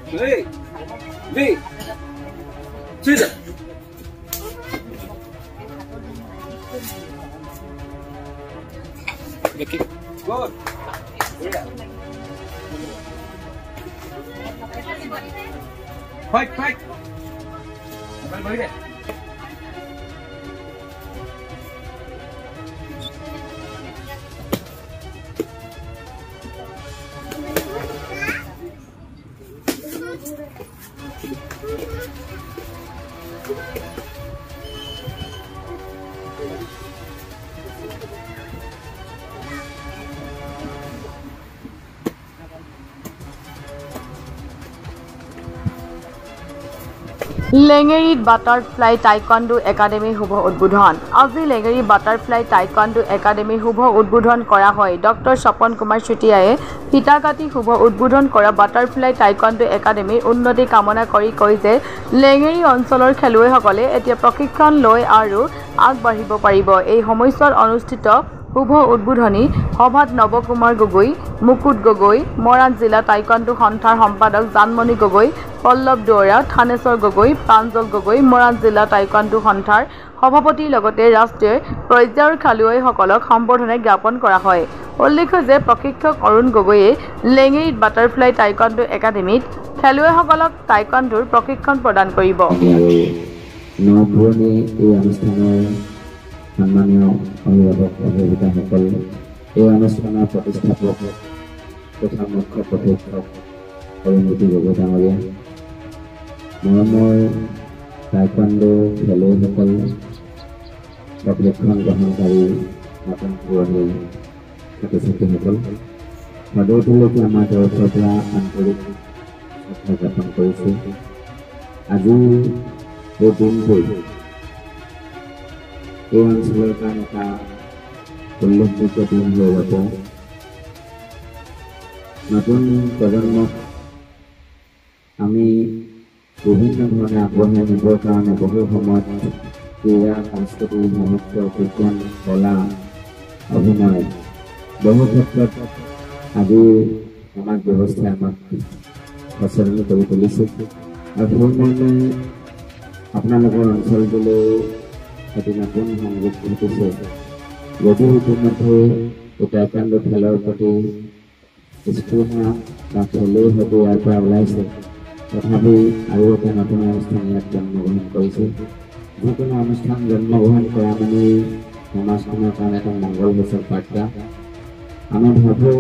A, B, sit. Okay. Good. Yeah. Fight, fight. Bye. লেঙেৰীত butterfly taekwondo একাডেমীৰ শুভ উদ্বোধন। আজি লেঙেৰী বাটাৰফ্লাই টাইকোৱাণ্ডো একাডেমীৰ শুভ উদ্বোধন কৰা হয়। ডক্টৰ স্বপন কুমাৰ চুতীয়াই ফিতা কাটি শুভ উদ্বোধন কৰা বাটাৰফ্লাই টাইকোৱাণ্ডো একাডেমীৰ উন্নতি কামনা কৰি কয় যে লেঙেৰী অঞ্চলৰ খেলুৱৈসকলে এতিয়া প্ৰশিক্ষণ লৈ আৰু আগবাঢ়িব পাৰিব। এই সময়ছোৱাত অনুষ্ঠিত শুভ উদ্বোধনী সভাত নৱকুমাৰ গগৈ, মুকুট গগৈ, মৰাণ জিলা টাইকোৱাণ্ডো সন্থাৰ সম্পাদক জানমণি গগৈ, পল্লৱ দুৱৰা, থানেশ্বৰ গগৈ, প্ৰাঞ্জল গগৈ, মৰাণ জিলা টাইকোৱাণ্ডো সন্থাৰ সভাপতিৰ লগতে ৰাষ্ট্ৰীয় পৰ্যায়ৰ খেলুৱৈসকলক সম্বৰ্ধনা জ্ঞাপন কৰা হয়। উল্লেখ্য যে প্ৰশিক্ষক অৰুণ গগৈয়ে লেঙেৰীত বাটাৰফ্লাই টাইকোৱাণ্ডো একাডেমীত খেলুৱৈসকলক টাইকোৱাণ্ডোৰ প্ৰশিক্ষণ প্ৰদান কৰিব। সন্মানীয় অভিভাৱক অভিভাৱিকাসকল, এই অনুষ্ঠানৰ প্ৰতিষ্ঠাপক তথা মুখ্য প্ৰশিক্ষক অৰুণজ্যোতি গগৈ ডাঙৰীয়া, মৰমৰ টাইকোৱাণ্ডো খেলুৱৈসকল, প্ৰশিক্ষণ গ্ৰহণকাৰী নতুন পুৰণি ছাত্ৰ ছাত্ৰীসকল, সদৌতিলৈকে আমাৰ তৰফৰ পৰা আন্তৰিক শ্ৰদ্ধা জ্ঞাপন কৰিছোঁ। আজি এই দিনটো এই অঞ্চলৰ কাৰণে এটা উল্লেখযোগ্য দিন হৈ যাব। নতুন প্ৰজন্মক আমি বিভিন্ন ধৰণে আগবঢ়াই নিবৰ কাৰণে বহু সময়ত ক্ৰীড়া, সংস্কৃতি, সাহিত্য, বিজ্ঞান, কলা, অভিনয় বহু ক্ষেত্ৰত আজি সমাজ ব্যৱস্থাই আমাক সচেতন কৰি তুলিছে আৰু সেইমৰ্মে আপোনালোকৰ অঞ্চলটোলৈ এটি নতুন সংযোগ ঘটিছে। যদিও ইতিমধ্যে টাইকোৱাণ্ডো খেলৰ প্ৰতি স্পৃহা বা খেলুৱৈ হয়তো ইয়াৰ পৰা ওলাইছে, তথাপি আৰু এটা নতুন অনুষ্ঠান ইয়াত জন্মগ্ৰহণ কৰিছে। যিকোনো অনুষ্ঠান জন্মগ্ৰহণ কৰা মানে সমাজখনৰ কাৰণে এটা মংগল সূচক বাৰ্তা। আমি ভাবোঁ